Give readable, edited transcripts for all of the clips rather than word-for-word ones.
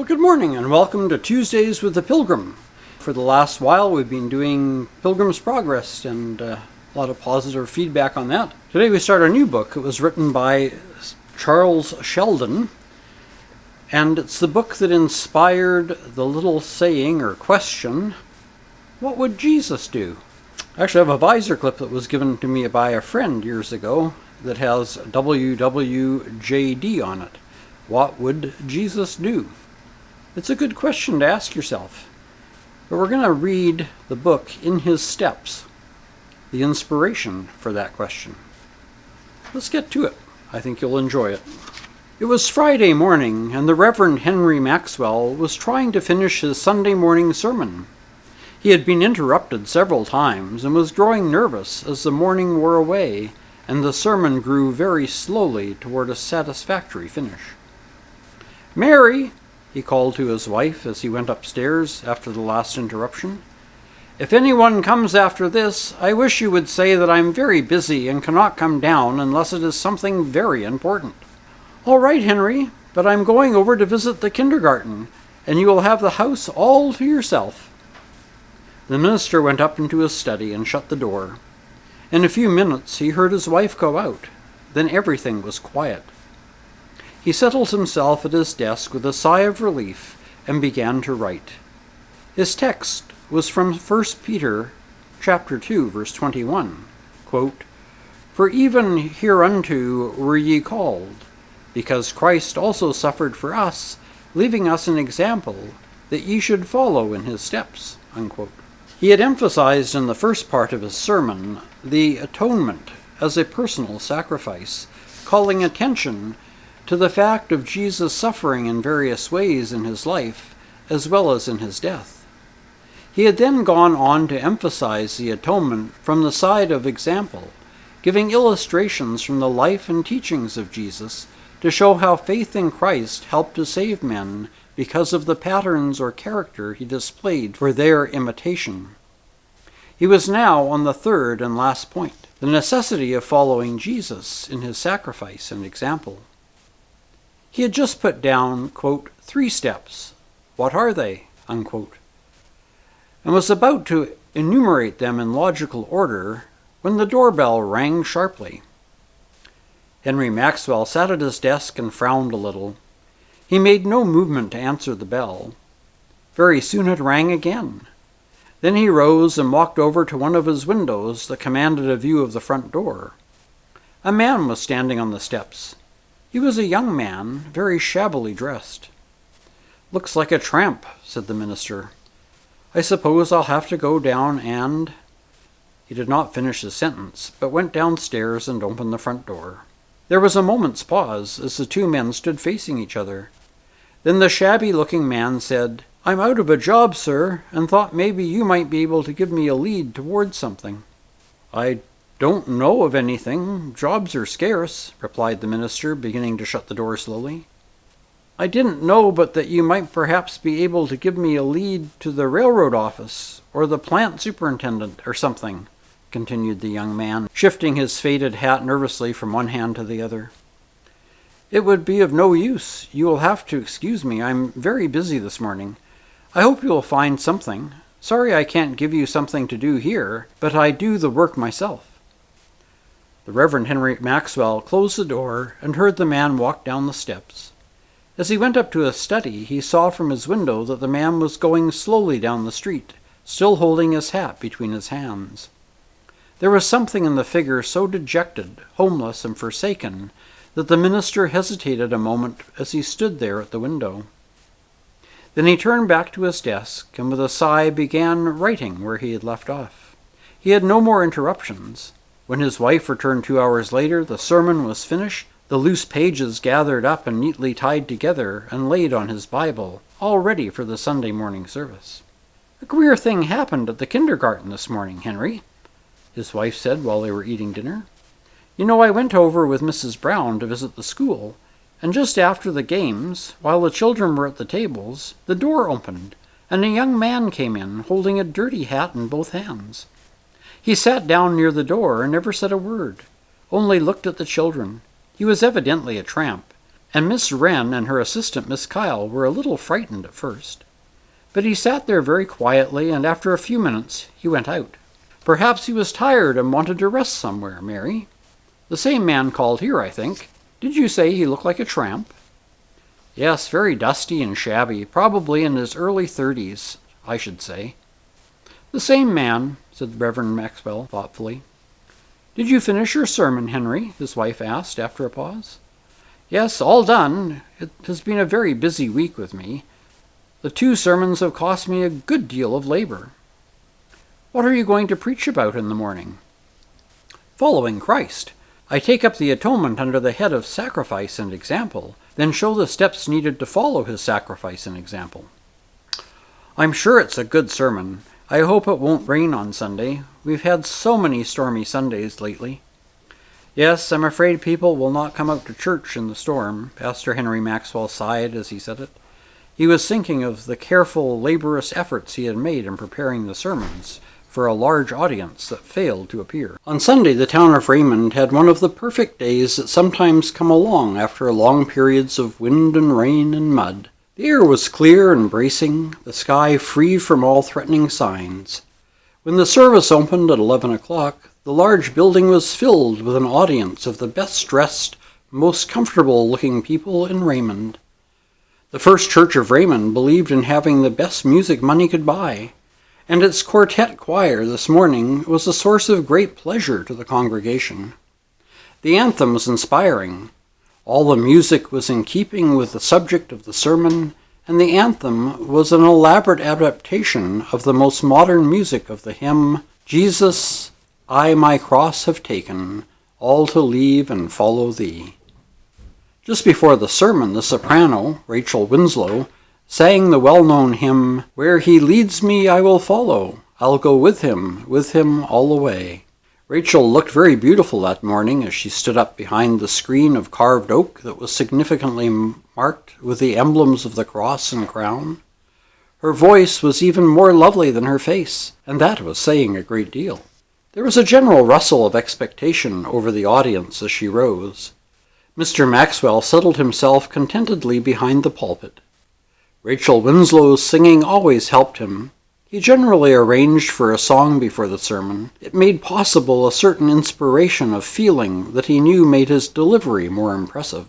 Well, good morning and welcome to Tuesdays with the Pilgrim. For the last while, we've been doing Pilgrim's Progress and a lot of positive feedback on that. Today we start a new book. It was written by Charles Sheldon, and it's the book that inspired the little saying or question, what would Jesus do? I actually have a visor clip that was given to me by a friend years ago that has WWJD on it. What would Jesus do? It's a good question to ask yourself. But we're going to read the book in his steps, the inspiration for that question. Let's get to it. I think you'll enjoy it. It was Friday morning, and the Reverend Henry Maxwell was trying to finish his Sunday morning sermon. He had been interrupted several times and was growing nervous as the morning wore away and the sermon grew very slowly toward a satisfactory finish. "Mary," he called to his wife as he went upstairs after the last interruption, "if anyone comes after this, I wish you would say that I'm very busy and cannot come down unless it is something very important." "All right, Henry, but I'm going over to visit the kindergarten, and you will have the house all to yourself." The minister went up into his study and shut the door. In a few minutes he heard his wife go out. Then everything was quiet. He settled himself at his desk with a sigh of relief and began to write. His text was from 1 Peter chapter 2, verse 21. Quote, "For even hereunto were ye called, because Christ also suffered for us, leaving us an example, that ye should follow in his steps." Unquote. He had emphasized in the first part of his sermon the atonement as a personal sacrifice, calling attention to the fact of Jesus suffering in various ways in his life, as well as in his death. He had then gone on to emphasize the atonement from the side of example, giving illustrations from the life and teachings of Jesus to show how faith in Christ helped to save men because of the patterns or character he displayed for their imitation. He was now on the third and last point, the necessity of following Jesus in his sacrifice and example. He had just put down, quote, 3 steps. What are they? Unquote, and was about to enumerate them in logical order when the doorbell rang sharply. Henry Maxwell sat at his desk and frowned a little. He made no movement to answer the bell. Very soon it rang again. Then he rose and walked over to one of his windows that commanded a view of the front door. A man was standing on the steps. He was a young man, very shabbily dressed. "Looks like a tramp," said the minister. "I suppose I'll have to go down and—" He did not finish his sentence, but went downstairs and opened the front door. There was a moment's pause as the two men stood facing each other. Then the shabby-looking man said, "I'm out of a job, sir, and thought maybe you might be able to give me a lead towards something." "I don't know of anything. Jobs are scarce," replied the minister, beginning to shut the door slowly. "I didn't know but that you might perhaps be able to give me a lead to the railroad office, or the plant superintendent, or something," continued the young man, shifting his faded hat nervously from one hand to the other. "It would be of no use. You will have to excuse me. I'm very busy this morning. I hope you will find something. Sorry I can't give you something to do here, but I do the work myself." The Reverend Henry Maxwell closed the door and heard the man walk down the steps. As he went up to his study, he saw from his window that the man was going slowly down the street, still holding his hat between his hands. There was something in the figure so dejected, homeless, and forsaken that the minister hesitated a moment as he stood there at the window. Then he turned back to his desk and with a sigh began writing where he had left off. He had no more interruptions. When his wife returned 2 hours later, the sermon was finished, the loose pages gathered up and neatly tied together and laid on his Bible, all ready for the Sunday morning service. "A queer thing happened at the kindergarten this morning, Henry," his wife said while they were eating dinner. "You know, I went over with Mrs. Brown to visit the school, and just after the games, while the children were at the tables, the door opened, and a young man came in, holding a dirty hat in both hands. He sat down near the door and never said a word, only looked at the children. He was evidently a tramp, and Miss Wren and her assistant Miss Kyle were a little frightened at first. But he sat there very quietly, and after a few minutes he went out. Perhaps he was tired and wanted to rest somewhere, Mary. The same man called here, I think. Did you say he looked like a tramp? Yes, very dusty and shabby, probably in his early 30s, I should say. The same man, said the Reverend Maxwell thoughtfully. Did you finish your sermon, Henry? His wife asked after a pause. Yes, all done. It has been a very busy week with me. The 2 sermons have cost me a good deal of labor. What are you going to preach about in the morning? Following Christ. I take up the atonement under the head of sacrifice and example, then show the steps needed to follow his sacrifice and example. I'm sure it's a good sermon. I hope it won't rain on Sunday. We've had so many stormy Sundays lately. Yes, I'm afraid people will not come out to church in the storm, Pastor Henry Maxwell sighed as he said it. He was thinking of the careful, laborious efforts he had made in preparing the sermons for a large audience that failed to appear. On Sunday, the town of Raymond had one of the perfect days that sometimes come along after long periods of wind and rain and mud. The air was clear and bracing, the sky free from all threatening signs. When the service opened at 11 o'clock, the large building was filled with an audience of the best-dressed, most comfortable-looking people in Raymond. The First Church of Raymond believed in having the best music money could buy, and its quartet choir this morning was a source of great pleasure to the congregation. The anthem was inspiring. All the music was in keeping with the subject of the sermon, and the anthem was an elaborate adaptation of the most modern music of the hymn, Jesus, I my cross have taken, all to leave and follow thee. Just before the sermon, the soprano, Rachel Winslow, sang the well-known hymn, Where he leads me I will follow, I'll go with him all the way. Rachel looked very beautiful that morning as she stood up behind the screen of carved oak that was significantly marked with the emblems of the cross and crown. Her voice was even more lovely than her face, and that was saying a great deal. There was a general rustle of expectation over the audience as she rose. Mr. Maxwell settled himself contentedly behind the pulpit. Rachel Winslow's singing always helped him. He generally arranged for a song before the sermon. It made possible a certain inspiration of feeling that he knew made his delivery more impressive.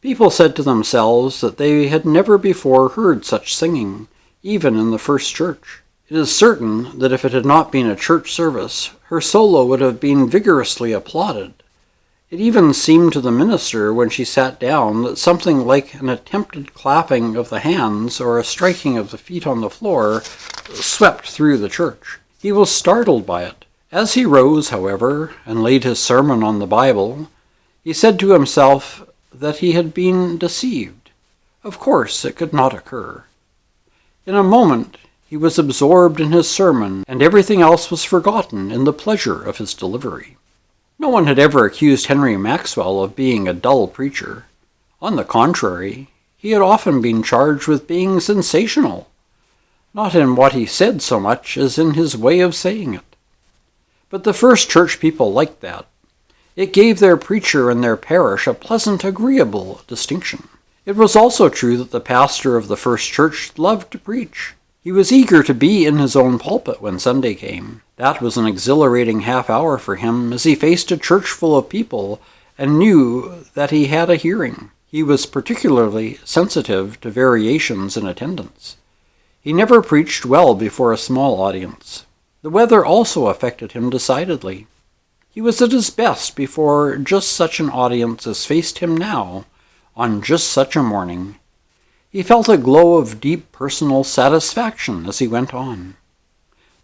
People said to themselves that they had never before heard such singing, even in the first church. It is certain that if it had not been a church service, her solo would have been vigorously applauded. It even seemed to the minister when she sat down that something like an attempted clapping of the hands or a striking of the feet on the floor swept through the church. He was startled by it. As he rose, however, and laid his sermon on the Bible, he said to himself that he had been deceived. Of course, it could not occur. In a moment, he was absorbed in his sermon, and everything else was forgotten in the pleasure of his delivery. No one had ever accused Henry Maxwell of being a dull preacher. On the contrary, he had often been charged with being sensational, not in what he said so much as in his way of saying it. But the first church people liked that. It gave their preacher and their parish a pleasant, agreeable distinction. It was also true that the pastor of the first church loved to preach. He was eager to be in his own pulpit when Sunday came. That was an exhilarating half hour for him as he faced a church full of people and knew that he had a hearing. He was particularly sensitive to variations in attendance. He never preached well before a small audience. The weather also affected him decidedly. He was at his best before just such an audience as faced him now, on just such a morning. He felt a glow of deep personal satisfaction as he went on.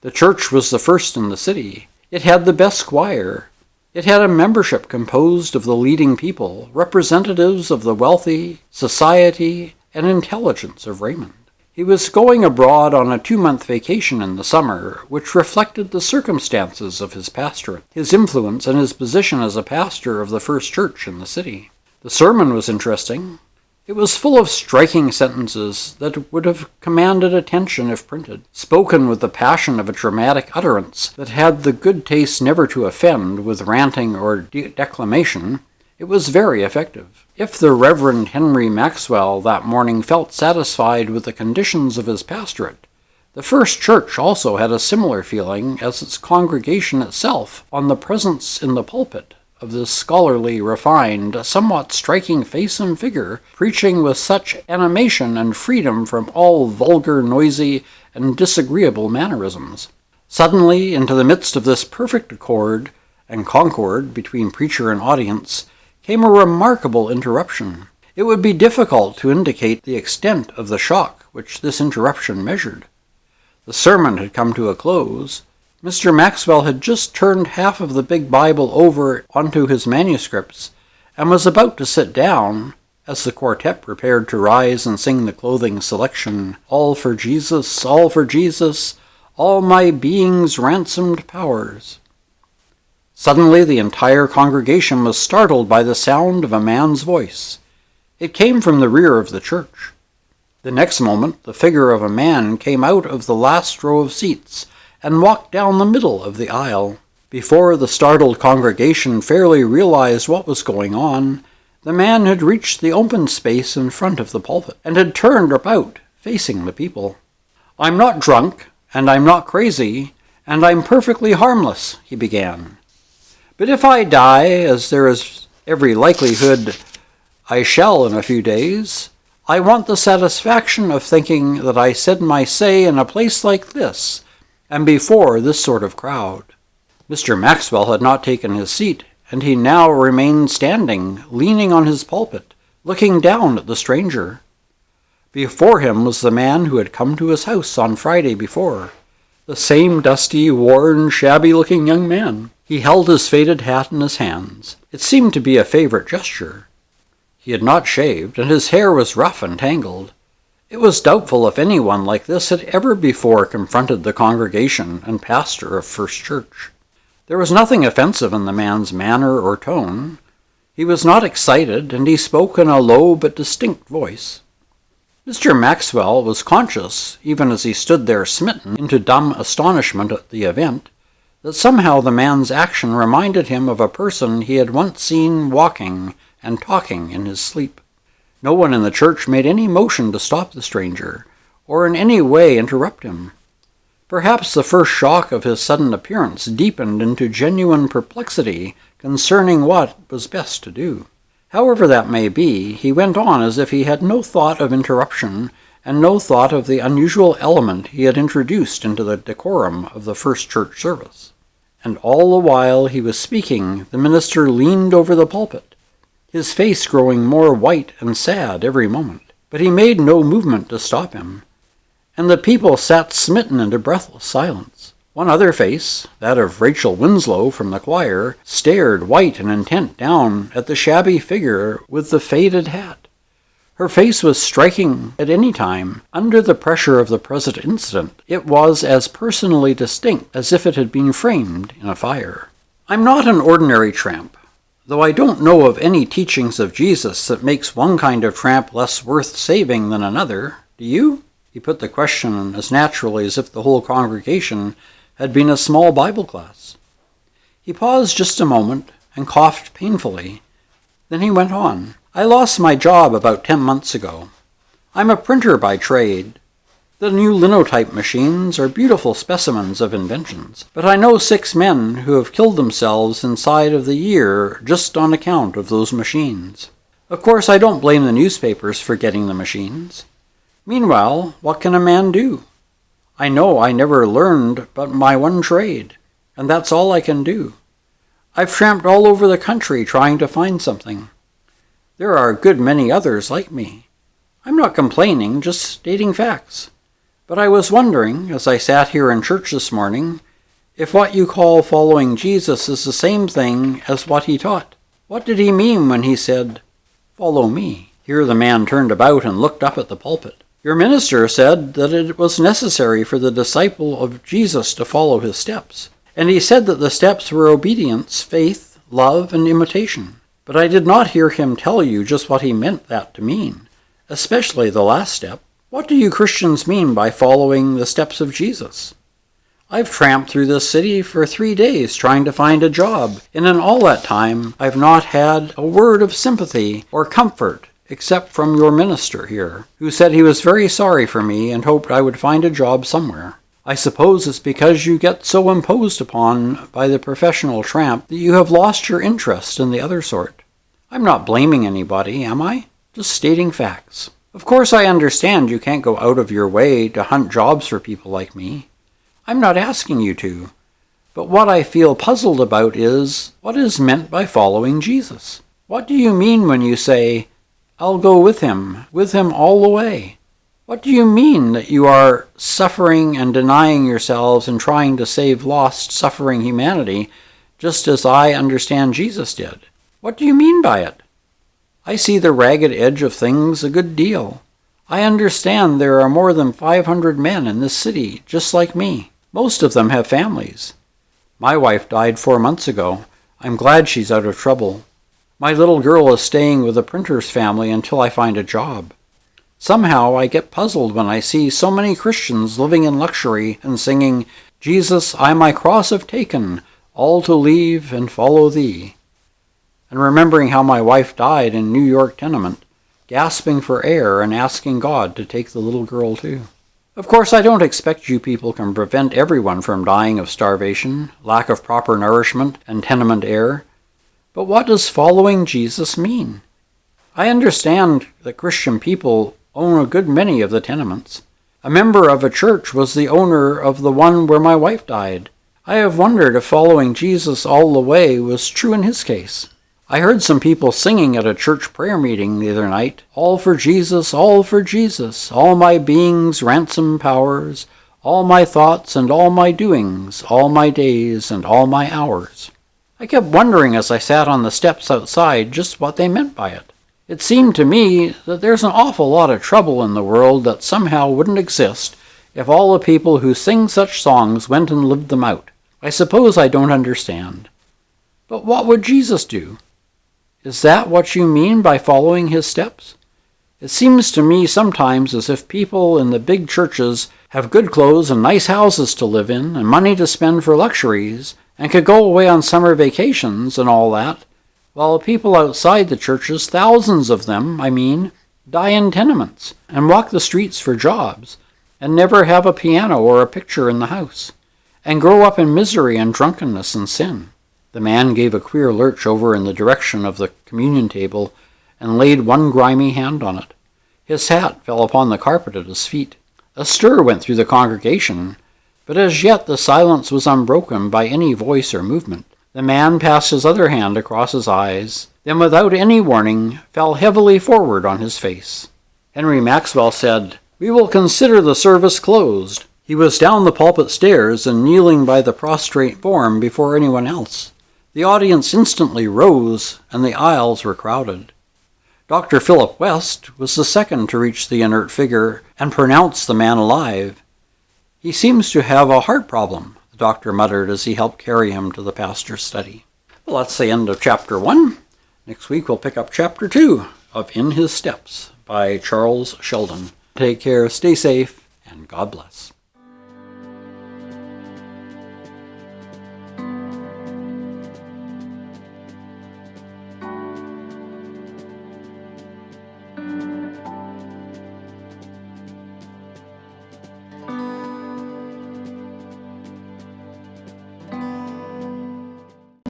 The church was the first in the city. It had the best choir. It had a membership composed of the leading people, representatives of the wealthy, society, and intelligence of Raymond. He was going abroad on a 2-month vacation in the summer, which reflected the circumstances of his pastorate, his influence, and his position as a pastor of the first church in the city. The sermon was interesting. It was full of striking sentences that would have commanded attention if printed, spoken with the passion of a dramatic utterance that had the good taste never to offend with ranting or declamation, It was very effective. If the Reverend Henry Maxwell that morning felt satisfied with the conditions of his pastorate, the First Church also had a similar feeling as its congregation itself on the presence in the pulpit of this scholarly, refined, somewhat striking face and figure, preaching with such animation and freedom from all vulgar, noisy, and disagreeable mannerisms. Suddenly, into the midst of this perfect accord and concord between preacher and audience, came a remarkable interruption. It would be difficult to indicate the extent of the shock which this interruption measured. The sermon had come to a close. Mr. Maxwell had just turned half of the big Bible over onto his manuscripts, and was about to sit down, as the quartet prepared to rise and sing the clothing selection, all for Jesus, all my being's ransomed powers. Suddenly the entire congregation was startled by the sound of a man's voice. It came from the rear of the church. The next moment the figure of a man came out of the last row of seats and walked down the middle of the aisle. Before the startled congregation fairly realized what was going on, the man had reached the open space in front of the pulpit and had turned about, facing the people. "I'm not drunk, and I'm not crazy, and I'm perfectly harmless," he began. "But if I die, as there is every likelihood I shall in a few days, I want the satisfaction of thinking that I said my say in a place like this, and before this sort of crowd." Mr. Maxwell had not taken his seat, and he now remained standing, leaning on his pulpit, looking down at the stranger. Before him was the man who had come to his house on Friday before, the same dusty, worn, shabby-looking young man. He held his faded hat in his hands. It seemed to be a favorite gesture. He had not shaved, and his hair was rough and tangled. It was doubtful if anyone like this had ever before confronted the congregation and pastor of First Church. There was nothing offensive in the man's manner or tone. He was not excited, and he spoke in a low but distinct voice. Mr. Maxwell was conscious, even as he stood there smitten into dumb astonishment at the event, that somehow the man's action reminded him of a person he had once seen walking and talking in his sleep. No one in the church made any motion to stop the stranger, or in any way interrupt him. Perhaps the first shock of his sudden appearance deepened into genuine perplexity concerning what was best to do. However that may be, he went on as if he had no thought of interruption and no thought of the unusual element he had introduced into the decorum of the First Church service. And all the while he was speaking, the minister leaned over the pulpit, his face growing more white and sad every moment. But he made no movement to stop him, and the people sat smitten into breathless silence. One other face, that of Rachel Winslow from the choir, stared white and intent down at the shabby figure with the faded hat. Her face was striking at any time. Under the pressure of the present incident, it was as personally distinct as if it had been framed in a fire. "I'm not an ordinary tramp, though I don't know of any teachings of Jesus that makes one kind of tramp less worth saving than another. Do you?" He put the question as naturally as if the whole congregation had been a small Bible class. He paused just a moment and coughed painfully. Then he went on. "I lost my job about 10 months ago. I'm a printer by trade. The new linotype machines are beautiful specimens of inventions, but I know 6 men who have killed themselves inside of the year just on account of those machines. Of course, I don't blame the newspapers for getting the machines. Meanwhile, what can a man do? I know I never learned but my one trade, and that's all I can do. I've tramped all over the country trying to find something. There are a good many others like me. I'm not complaining, just stating facts. But I was wondering, as I sat here in church this morning, if what you call following Jesus is the same thing as what he taught. What did he mean when he said, 'Follow me'?" Here the man turned about and looked up at the pulpit. "Your minister said that it was necessary for the disciple of Jesus to follow his steps. And he said that the steps were obedience, faith, love, and imitation. But I did not hear him tell you just what he meant that to mean, especially the last step. What do you Christians mean by following the steps of Jesus?" I've tramped through this city for 3 days trying to find a job, and in all that time I've not had a word of sympathy or comfort except from your minister here, who said he was very sorry for me and hoped I would find a job somewhere. I suppose it's because you get so imposed upon by the professional tramp that you have lost your interest in the other sort. I'm not blaming anybody, am I? Just stating facts. Of course I understand you can't go out of your way to hunt jobs for people like me. I'm not asking you to. But what I feel puzzled about is, what is meant by following Jesus? What do you mean when you say, I'll go with him all the way? What do you mean that you are suffering and denying yourselves and trying to save lost, suffering humanity, just as I understand Jesus did? What do you mean by it? I see the ragged edge of things a good deal. I understand there are more than 500 men in this city, just like me. Most of them have families. My wife died 4 months ago. I'm glad she's out of trouble. My little girl is staying with a printer's family until I find a job. Somehow I get puzzled when I see so many Christians living in luxury and singing, Jesus, I my cross have taken, all to leave and follow thee. And remembering how my wife died in New York tenement, gasping for air and asking God to take the little girl too. Of course, I don't expect you people can prevent everyone from dying of starvation, lack of proper nourishment, and tenement air. But what does following Jesus mean? I understand that Christian people own a good many of the tenements. A member of a church was the owner of the one where my wife died. I have wondered if following Jesus all the way was true in his case. I heard some people singing at a church prayer meeting the other night, all for Jesus, all my being's ransom powers, all my thoughts and all my doings, all my days and all my hours. I kept wondering as I sat on the steps outside just what they meant by it. It seemed to me that there's an awful lot of trouble in the world that somehow wouldn't exist if all the people who sing such songs went and lived them out. I suppose I don't understand. But what would Jesus do? Is that what you mean by following his steps? It seems to me sometimes as if people in the big churches have good clothes and nice houses to live in and money to spend for luxuries and could go away on summer vacations and all that, while people outside the churches, thousands of them, die in tenements and walk the streets for jobs and never have a piano or a picture in the house and grow up in misery and drunkenness and sin. The man gave a queer lurch over in the direction of the communion table and laid one grimy hand on it. His hat fell upon the carpet at his feet. A stir went through the congregation, but as yet the silence was unbroken by any voice or movement. The man passed his other hand across his eyes, then without any warning fell heavily forward on his face. Henry Maxwell said, "We will consider the service closed." He was down the pulpit stairs and kneeling by the prostrate form before anyone else. The audience instantly rose, and the aisles were crowded. Dr. Philip West was the second to reach the inert figure and pronounce the man alive. "He seems to have a heart problem," the doctor muttered as he helped carry him to the pastor's study. Well, that's the end of Chapter 1. Next week we'll pick up Chapter 2 of In His Steps by Charles Sheldon. Take care, stay safe, and God bless.